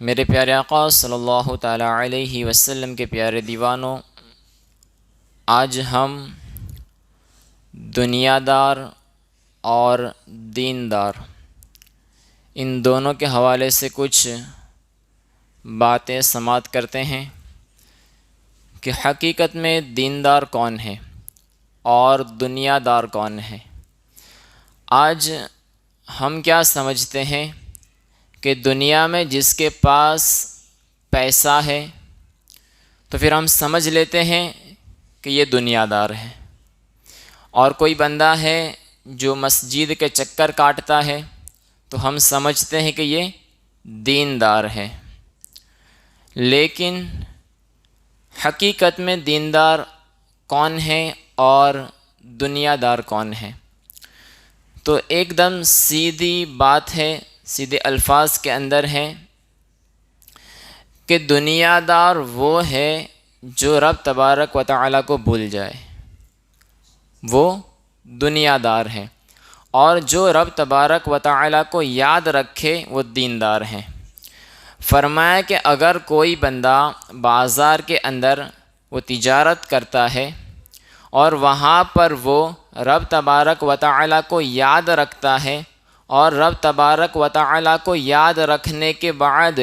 میرے پیارے آقا صلی اللہ تعالیٰ علیہ وسلم کے پیارے دیوانوں، آج ہم دنیا دار اور دیندار ان دونوں کے حوالے سے کچھ باتیں سماعت کرتے ہیں کہ حقیقت میں دیندار کون ہے اور دنیا دار کون ہے۔ آج ہم کیا سمجھتے ہیں کہ دنیا میں جس کے پاس پیسہ ہے تو پھر ہم سمجھ لیتے ہیں کہ یہ دنیا دار ہے، اور کوئی بندہ ہے جو مسجد کے چکر کاٹتا ہے تو ہم سمجھتے ہیں کہ یہ دیندار ہے۔ لیکن حقیقت میں دیندار کون ہے اور دنیا دار کون ہے؟ تو ایک دم سیدھی بات ہے، سیدھے الفاظ کے اندر ہے کہ دنیا دار وہ ہے جو رب تبارک و تعالیٰ کو بھول جائے، وہ دنیا دار ہے، اور جو رب تبارک و تعالیٰ کو یاد رکھے وہ دیندار ہیں۔ فرمایا کہ اگر کوئی بندہ بازار کے اندر وہ تجارت کرتا ہے اور وہاں پر وہ رب تبارک و تعالیٰ کو یاد رکھتا ہے، اور رب تبارک و تعالیٰ کو یاد رکھنے کے بعد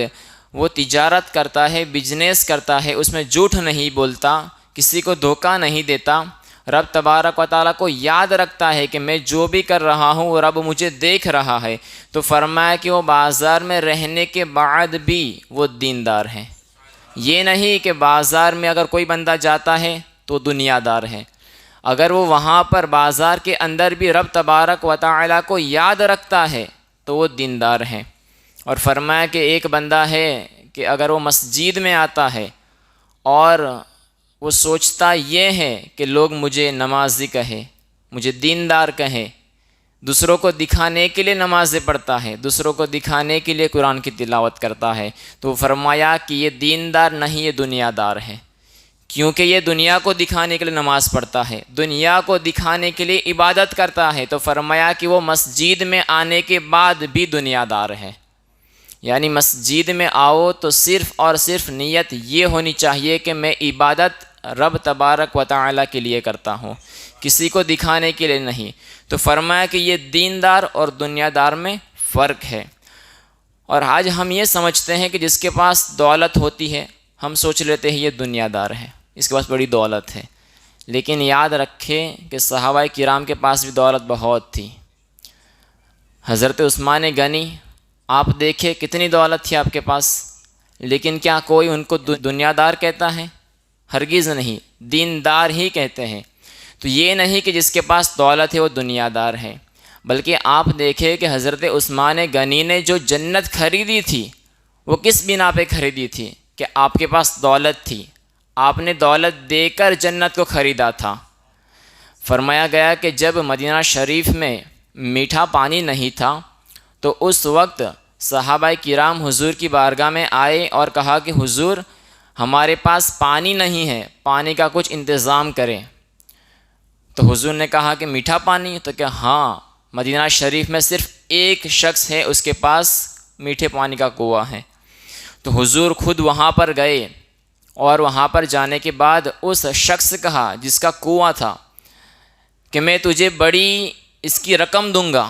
وہ تجارت کرتا ہے، بزنس کرتا ہے، اس میں جھوٹ نہیں بولتا، کسی کو دھوکہ نہیں دیتا، رب تبارک و تعالیٰ کو یاد رکھتا ہے کہ میں جو بھی کر رہا ہوں وہ رب مجھے دیکھ رہا ہے، تو فرمایا کہ وہ بازار میں رہنے کے بعد بھی وہ دیندار ہیں۔ یہ نہیں کہ بازار میں اگر کوئی بندہ جاتا ہے تو دنیا دار ہے، اگر وہ وہاں پر بازار کے اندر بھی رب تبارک و تعالیٰ کو یاد رکھتا ہے تو وہ دیندار ہیں۔ اور فرمایا کہ ایک بندہ ہے کہ اگر وہ مسجد میں آتا ہے اور وہ سوچتا یہ ہے کہ لوگ مجھے نمازی کہیں، مجھے دیندار کہیں، دوسروں کو دکھانے کے لیے نمازیں پڑھتا ہے، دوسروں کو دکھانے کے لیے قرآن کی تلاوت کرتا ہے، تو فرمایا کہ یہ دیندار نہیں، یہ دنیا دار ہے، کیونکہ یہ دنیا کو دکھانے کے لیے نماز پڑھتا ہے، دنیا کو دکھانے کے لیے عبادت کرتا ہے، تو فرمایا کہ وہ مسجد میں آنے کے بعد بھی دنیا دار ہے۔ یعنی مسجد میں آؤ تو صرف اور صرف نیت یہ ہونی چاہیے کہ میں عبادت رب تبارک و تعالیٰ کے لیے کرتا ہوں، کسی کو دکھانے کے لیے نہیں۔ تو فرمایا کہ یہ دیندار اور دنیا دار میں فرق ہے۔ اور آج ہم یہ سمجھتے ہیں کہ جس کے پاس دولت ہوتی ہے ہم سوچ لیتے ہیں یہ دنیا دار ہے، اس کے پاس بڑی دولت ہے، لیکن یاد رکھیں کہ صحابہ کرام کے پاس بھی دولت بہت تھی۔ حضرت عثمان غنی، آپ دیکھیں کتنی دولت تھی آپ کے پاس، لیکن کیا کوئی ان کو دنیا دار کہتا ہے؟ ہرگز نہیں، دیندار ہی کہتے ہیں۔ تو یہ نہیں کہ جس کے پاس دولت ہے وہ دنیا دار ہے، بلکہ آپ دیکھیں کہ حضرت عثمان غنی نے جو جنت خریدی تھی وہ کس بنا پہ خریدی تھی؟ کہ آپ کے پاس دولت تھی، آپ نے دولت دے کر جنت کو خریدا تھا۔ فرمایا گیا کہ جب مدینہ شریف میں میٹھا پانی نہیں تھا تو اس وقت صحابہ کرام حضور کی بارگاہ میں آئے اور کہا کہ حضور ہمارے پاس پانی نہیں ہے، پانی کا کچھ انتظام کریں۔ تو حضور نے کہا کہ میٹھا پانی؟ تو کہ ہاں، مدینہ شریف میں صرف ایک شخص ہے اس کے پاس میٹھے پانی کا کنواں ہے۔ تو حضور خود وہاں پر گئے، اور وہاں پر جانے کے بعد اس شخص کہا جس کا کنواں تھا کہ میں تجھے بڑی اس کی رقم دوں گا،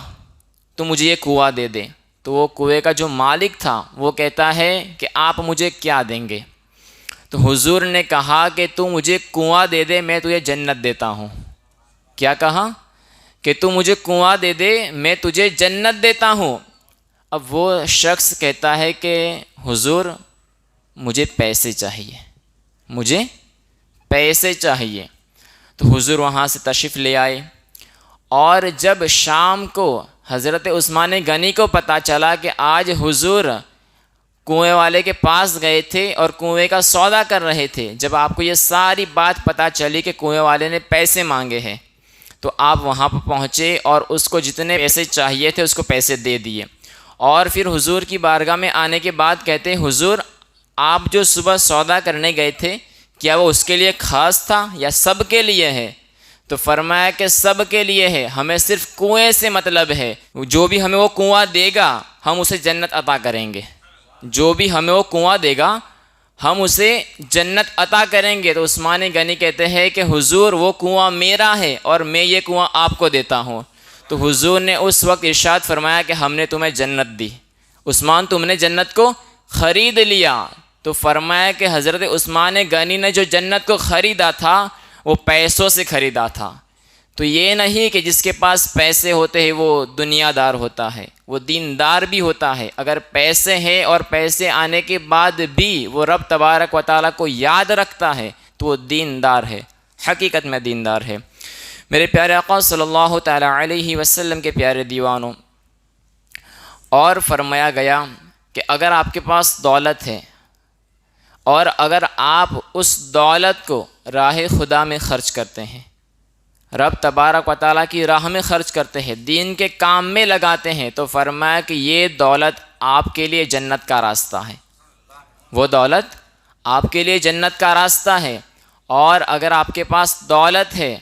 تو مجھے یہ کنواں دے دے۔ تو وہ کنویں کا جو مالک تھا وہ کہتا ہے کہ آپ مجھے کیا دیں گے؟ تو حضور نے کہا کہ تو مجھے کنواں دے دے، میں تجھے جنت دیتا ہوں۔ کیا کہا؟ کہ تو مجھے کنواں دے دے، میں تجھے جنت دیتا ہوں۔ اب وہ شخص کہتا ہے کہ حضور مجھے پیسے چاہیے، مجھے پیسے چاہیے۔ تو حضور وہاں سے تشریف لے آئے، اور جب شام کو حضرت عثمان غنی کو پتہ چلا کہ آج حضور کنویں والے کے پاس گئے تھے اور کنویں کا سودا کر رہے تھے، جب آپ کو یہ ساری بات پتہ چلی کہ کنویں والے نے پیسے مانگے ہیں، تو آپ وہاں پر پہنچے اور اس کو جتنے پیسے چاہیے تھے اس کو پیسے دے دیے۔ اور پھر حضور کی بارگاہ میں آنے کے بعد کہتے ہیں حضور آپ جو صبح سودا کرنے گئے تھے کیا وہ اس کے لیے خاص تھا یا سب کے لیے ہے؟ تو فرمایا کہ سب کے لیے ہے، ہمیں صرف کنویں سے مطلب ہے، جو بھی ہمیں وہ کنواں دے گا ہم اسے جنت عطا کریں گے۔ جو بھی ہمیں وہ کنواں دے گا ہم اسے جنت عطا کریں گے۔ تو عثمان غنی کہتے ہیں کہ حضور وہ کنواں میرا ہے اور میں یہ کنواں آپ کو دیتا ہوں۔ تو حضور نے اس وقت ارشاد فرمایا کہ ہم نے تمہیں جنت دی، عثمان تم نے جنت کو خرید لیا۔ تو فرمایا کہ حضرت عثمان غنی نے جو جنت کو خریدا تھا وہ پیسوں سے خریدا تھا۔ تو یہ نہیں کہ جس کے پاس پیسے ہوتے ہیں وہ دنیا دار ہوتا ہے، وہ دیندار بھی ہوتا ہے۔ اگر پیسے ہیں اور پیسے آنے کے بعد بھی وہ رب تبارک و تعالیٰ کو یاد رکھتا ہے تو وہ دیندار ہے، حقیقت میں دیندار ہے۔ میرے پیارے آقا صلی اللہ تعالیٰ علیہ وسلم کے پیارے دیوانوں، اور فرمایا گیا کہ اگر آپ کے پاس دولت ہے اور اگر آپ اس دولت کو راہ خدا میں خرچ کرتے ہیں، رب تبارک و تعالیٰ کی راہ میں خرچ کرتے ہیں، دین کے کام میں لگاتے ہیں، تو فرمایا کہ یہ دولت آپ کے لیے جنت کا راستہ ہے، وہ دولت آپ کے لیے جنت کا راستہ ہے۔ اور اگر آپ کے پاس دولت ہے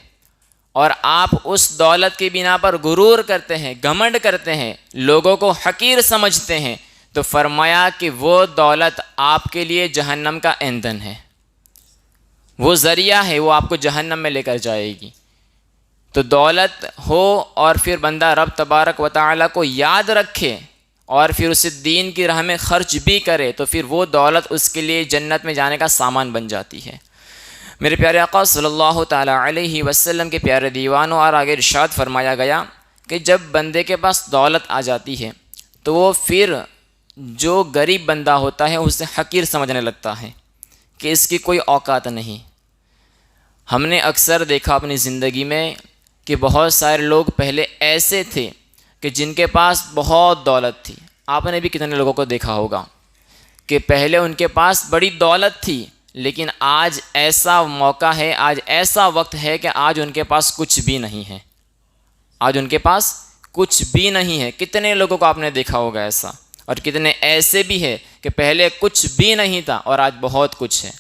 اور آپ اس دولت کی بنا پر غرور کرتے ہیں، گھمنڈ کرتے ہیں، لوگوں کو حقیر سمجھتے ہیں، تو فرمایا کہ وہ دولت آپ کے لیے جہنم کا ایندھن ہے، وہ ذریعہ ہے، وہ آپ کو جہنم میں لے کر جائے گی۔ تو دولت ہو اور پھر بندہ رب تبارک و تعالیٰ کو یاد رکھے اور پھر اسے دین کی راہ میں خرچ بھی کرے تو پھر وہ دولت اس کے لیے جنت میں جانے کا سامان بن جاتی ہے۔ میرے پیارے آقا صلی اللہ تعالیٰ علیہ وسلم کے پیارے دیوانوں، اور آگے ارشاد فرمایا گیا کہ جب بندے کے پاس دولت آ جاتی ہے تو وہ پھر جو غریب بندہ ہوتا ہے اسے حقیر سمجھنے لگتا ہے کہ اس کی کوئی اوقات نہیں۔ ہم نے اکثر دیکھا اپنی زندگی میں کہ بہت سارے لوگ پہلے ایسے تھے کہ جن کے پاس بہت دولت تھی۔ آپ نے بھی کتنے لوگوں کو دیکھا ہوگا کہ پہلے ان کے پاس بڑی دولت تھی، لیکن آج ایسا موقع ہے، آج ایسا وقت ہے کہ آج ان کے پاس کچھ بھی نہیں ہے، آج ان کے پاس کچھ بھی نہیں ہے۔ کتنے لوگوں کو آپ نے دیکھا ہوگا ایسا، اور کتنے ایسے بھی ہے کہ پہلے کچھ بھی نہیں تھا اور آج بہت کچھ ہے۔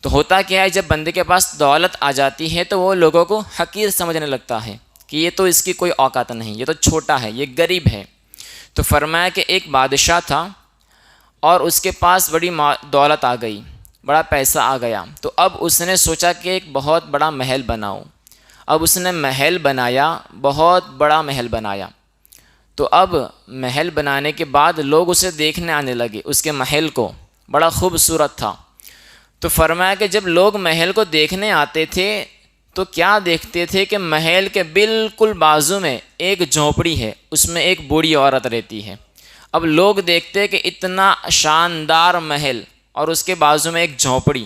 تو ہوتا کیا ہے، جب بندے کے پاس دولت آ جاتی ہے تو وہ لوگوں کو حقیر سمجھنے لگتا ہے کہ یہ تو اس کی کوئی اوقات نہیں، یہ تو چھوٹا ہے، یہ غریب ہے۔ تو فرمایا کہ ایک بادشاہ تھا اور اس کے پاس بڑی دولت آ گئی، بڑا پیسہ آ گیا، تو اب اس نے سوچا کہ ایک بہت بڑا محل بناؤں۔ اب اس نے محل بنایا، بہت بڑا محل بنایا۔ تو اب محل بنانے کے بعد لوگ اسے دیکھنے آنے لگے، اس کے محل کو، بڑا خوبصورت تھا۔ تو فرمایا کہ جب لوگ محل کو دیکھنے آتے تھے تو کیا دیکھتے تھے کہ محل کے بالکل بازو میں ایک جھونپڑی ہے، اس میں ایک بوڑھی عورت رہتی ہے۔ اب لوگ دیکھتے کہ اتنا شاندار محل اور اس کے بازو میں ایک جھونپڑی،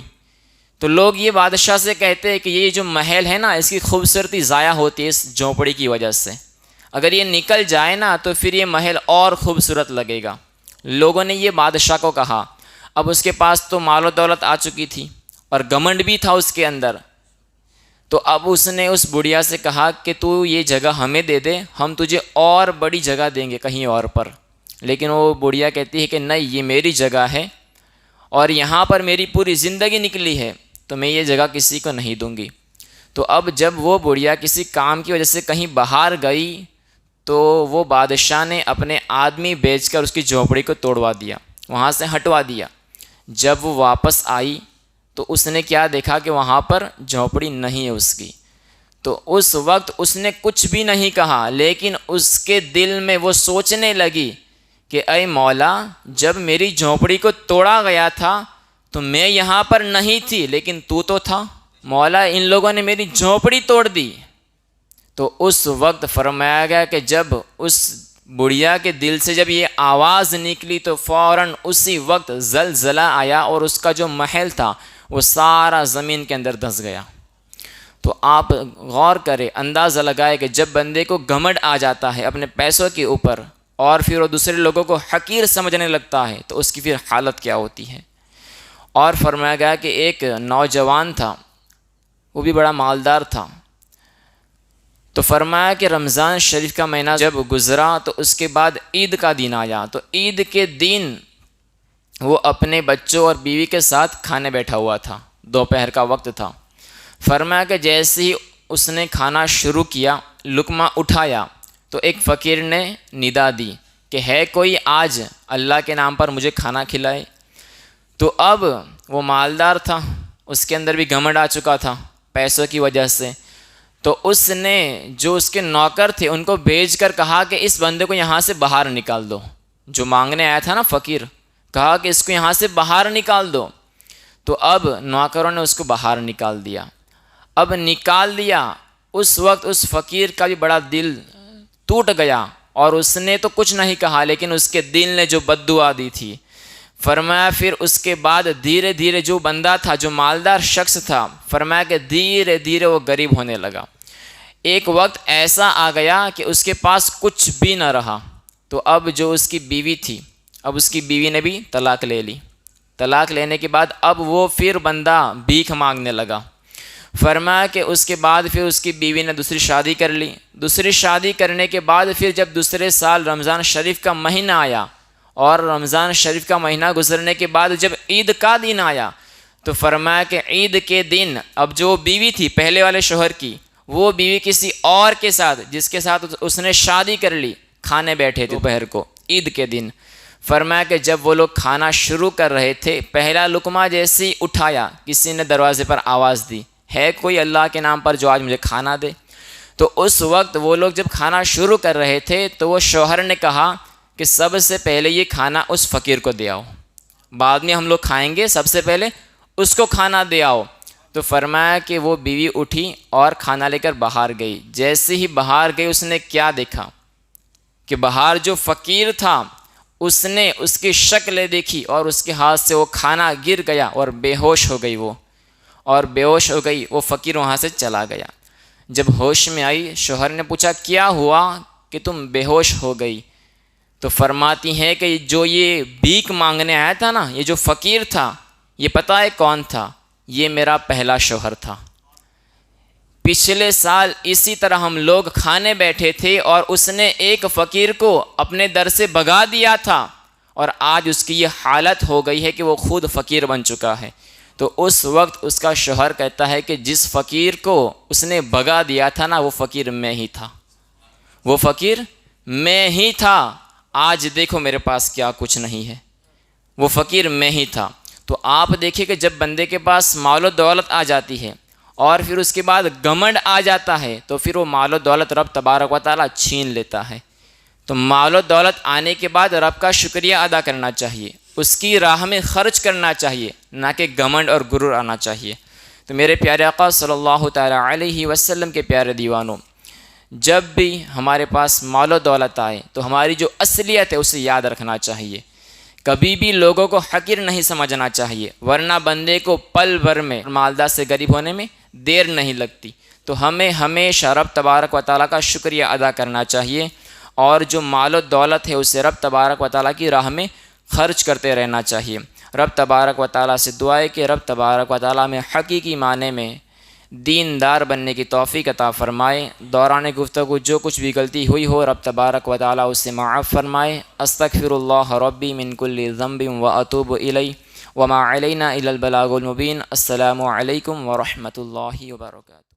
تو لوگ یہ بادشاہ سے کہتے ہیں کہ یہ جو محل ہے نا، اس کی خوبصورتی ضائع ہوتی ہے اس جھونپڑی کی وجہ سے، اگر یہ نکل جائے نا تو پھر یہ محل اور خوبصورت لگے گا۔ لوگوں نے یہ بادشاہ کو کہا۔ اب اس کے پاس تو مال و دولت آ چکی تھی اور گھمنڈ بھی تھا اس کے اندر، تو اب اس نے اس بڑھیا سے کہا کہ تو یہ جگہ ہمیں دے دے، ہم تجھے اور بڑی جگہ دیں گے کہیں اور پر۔ لیکن وہ بڑھیا کہتی ہے کہ نہیں، یہ میری جگہ ہے اور یہاں پر میری پوری زندگی نکلی ہے، تو میں یہ جگہ کسی کو نہیں دوں گی۔ تو اب جب وہ بڑھیا کسی کام کی وجہ سے کہیں باہر گئی تو وہ بادشاہ نے اپنے آدمی بیچ کر اس کی جھونپڑی کو توڑوا دیا، وہاں سے ہٹوا دیا۔ جب وہ واپس آئی تو اس نے کیا دیکھا کہ وہاں پر جھونپڑی نہیں ہے اس کی۔ تو اس وقت اس نے کچھ بھی نہیں کہا، لیکن اس کے دل میں وہ سوچنے لگی کہ اے مولا، جب میری جھونپڑی کو توڑا گیا تھا تو میں یہاں پر نہیں تھی، لیکن تو تھا مولا، ان لوگوں نے میری جھونپڑی توڑ دی۔ تو اس وقت فرمایا گیا کہ جب اس بڑھیا کے دل سے جب یہ آواز نکلی تو فوراً اسی وقت زلزلہ آیا اور اس کا جو محل تھا وہ سارا زمین کے اندر دھنس گیا۔ تو آپ غور کریں، اندازہ لگائے کہ جب بندے کو گھمنڈ آ جاتا ہے اپنے پیسوں کے اوپر اور پھر وہ دوسرے لوگوں کو حقیر سمجھنے لگتا ہے تو اس کی پھر حالت کیا ہوتی ہے۔ اور فرمایا گیا کہ ایک نوجوان تھا، وہ بھی بڑا مالدار تھا۔ تو فرمایا کہ رمضان شریف کا مہینہ جب گزرا تو اس کے بعد عید کا دن آیا، تو عید کے دن وہ اپنے بچوں اور بیوی کے ساتھ کھانے بیٹھا ہوا تھا، دوپہر کا وقت تھا۔ فرمایا کہ جیسے ہی اس نے کھانا شروع کیا، لقمہ اٹھایا تو ایک فقیر نے ندا دی کہ ہے کوئی آج اللہ کے نام پر مجھے کھانا کھلائے۔ تو اب وہ مالدار تھا، اس کے اندر بھی گھمنڈ آ چکا تھا پیسوں کی وجہ سے، تو اس نے جو اس کے نوکر تھے ان کو بھیج کر کہا کہ اس بندے کو یہاں سے باہر نکال دو، جو مانگنے آیا تھا نا فقیر، کہا کہ اس کو یہاں سے باہر نکال دو۔ تو اب نوکروں نے اس کو باہر نکال دیا۔ اب نکال دیا، اس وقت اس فقیر کا بھی بڑا دل ٹوٹ گیا، اور اس نے تو کچھ نہیں کہا لیکن اس کے دل نے جو بد دعا دی تھی، فرمایا پھر اس کے بعد دھیرے دھیرے جو بندہ تھا، جو مالدار شخص تھا، فرمایا کہ دھیرے دھیرے وہ غریب ہونے لگا۔ ایک وقت ایسا آ گیا کہ اس کے پاس کچھ بھی نہ رہا۔ تو اب جو اس کی بیوی تھی، اب اس کی بیوی نے بھی طلاق لے لی۔ طلاق لینے کے بعد اب وہ پھر بندہ بھیک مانگنے لگا۔ فرمایا کہ اس کے بعد پھر اس کی بیوی نے دوسری شادی کر لی۔ دوسری شادی کرنے کے بعد پھر جب دوسرے سال رمضان شریف کا مہینہ آیا، اور رمضان شریف کا مہینہ گزرنے کے بعد جب عید کا دن آیا، تو فرمایا کہ عید کے دن اب جو بیوی تھی پہلے والے شوہر کی، وہ بیوی کسی اور کے ساتھ، جس کے ساتھ اس نے شادی کر لی، کھانے بیٹھے تھے دوپہر کو عید کے دن۔ فرمایا کہ جب وہ لوگ کھانا شروع کر رہے تھے، پہلا لقمہ جیسے ہی اٹھایا، کسی نے دروازے پر آواز دی، ہے کوئی اللہ کے نام پر جو آج مجھے کھانا دے؟ تو اس وقت وہ لوگ جب کھانا شروع کر رہے تھے تو وہ شوہر نے کہا کہ سب سے پہلے یہ کھانا اس فقیر کو دے آؤ، بعد میں ہم لوگ کھائیں گے، سب سے پہلے اس کو کھانا دے آؤ۔ تو فرمایا کہ وہ بیوی اٹھی اور کھانا لے کر باہر گئی۔ جیسے ہی باہر گئی، اس نے کیا دیکھا کہ باہر جو فقیر تھا، اس نے اس کی شکل دیکھی اور اس کے ہاتھ سے وہ کھانا گر گیا اور بے ہوش ہو گئی وہ، اور بے ہوش ہو گئی وہ فقیر وہاں سے چلا گیا۔ جب ہوش میں آئی، شوہر نے پوچھا کیا ہوا کہ تم بے ہوش ہو گئی؟ تو فرماتی ہیں کہ جو یہ بھیک مانگنے آیا تھا نا، یہ جو فقیر تھا، یہ پتہ ہے کون تھا؟ یہ میرا پہلا شوہر تھا۔ پچھلے سال اسی طرح ہم لوگ کھانے بیٹھے تھے اور اس نے ایک فقیر کو اپنے در سے بھگا دیا تھا، اور آج اس کی یہ حالت ہو گئی ہے کہ وہ خود فقیر بن چکا ہے۔ تو اس وقت اس کا شوہر کہتا ہے کہ جس فقیر کو اس نے بھگا دیا تھا نا، وہ فقیر میں ہی تھا، وہ فقیر میں ہی تھا۔ آج دیکھو میرے پاس کیا کچھ نہیں ہے، وہ فقیر میں ہی تھا۔ تو آپ دیکھیں کہ جب بندے کے پاس مال و دولت آ جاتی ہے اور پھر اس کے بعد گھمنڈ آ جاتا ہے، تو پھر وہ مال و دولت رب تبارک و تعالیٰ چھین لیتا ہے۔ تو مال و دولت آنے کے بعد رب کا شکریہ ادا کرنا چاہیے، اس کی راہ میں خرچ کرنا چاہیے، نہ کہ گھمنڈ اور غرور آنا چاہیے۔ تو میرے پیارے آقا صلی اللہ تعالیٰ علیہ وسلم کے پیارے دیوانوں، جب بھی ہمارے پاس مال و دولت آئے تو ہماری جو اصلیت ہے اسے یاد رکھنا چاہیے، کبھی بھی لوگوں کو حقیر نہیں سمجھنا چاہیے، ورنہ بندے کو پل بھر میں مالدار سے غریب ہونے میں دیر نہیں لگتی۔ تو ہمیں ہمیشہ رب تبارک و تعالیٰ کا شکریہ ادا کرنا چاہیے، اور جو مال و دولت ہے اسے رب تبارک و تعالیٰ کی راہ میں خرچ کرتے رہنا چاہیے۔ رب تبارک و تعالیٰ سے دعا ہے کہ رب تبارک و تعالیٰ میں حقیقی معنی میں دیندار بننے کی توفیق عطا فرمائے۔ دوران گفتگو جو کچھ بھی غلطی ہوئی ہو، رب تبارک و تعالیٰ اسے معاف فرمائے۔ استغفر اللہ ربی من کل ذنب واتوب الیہ وما علینا الا البلاغ المبین۔ السلام علیکم ورحمۃ اللہ وبرکاتہ۔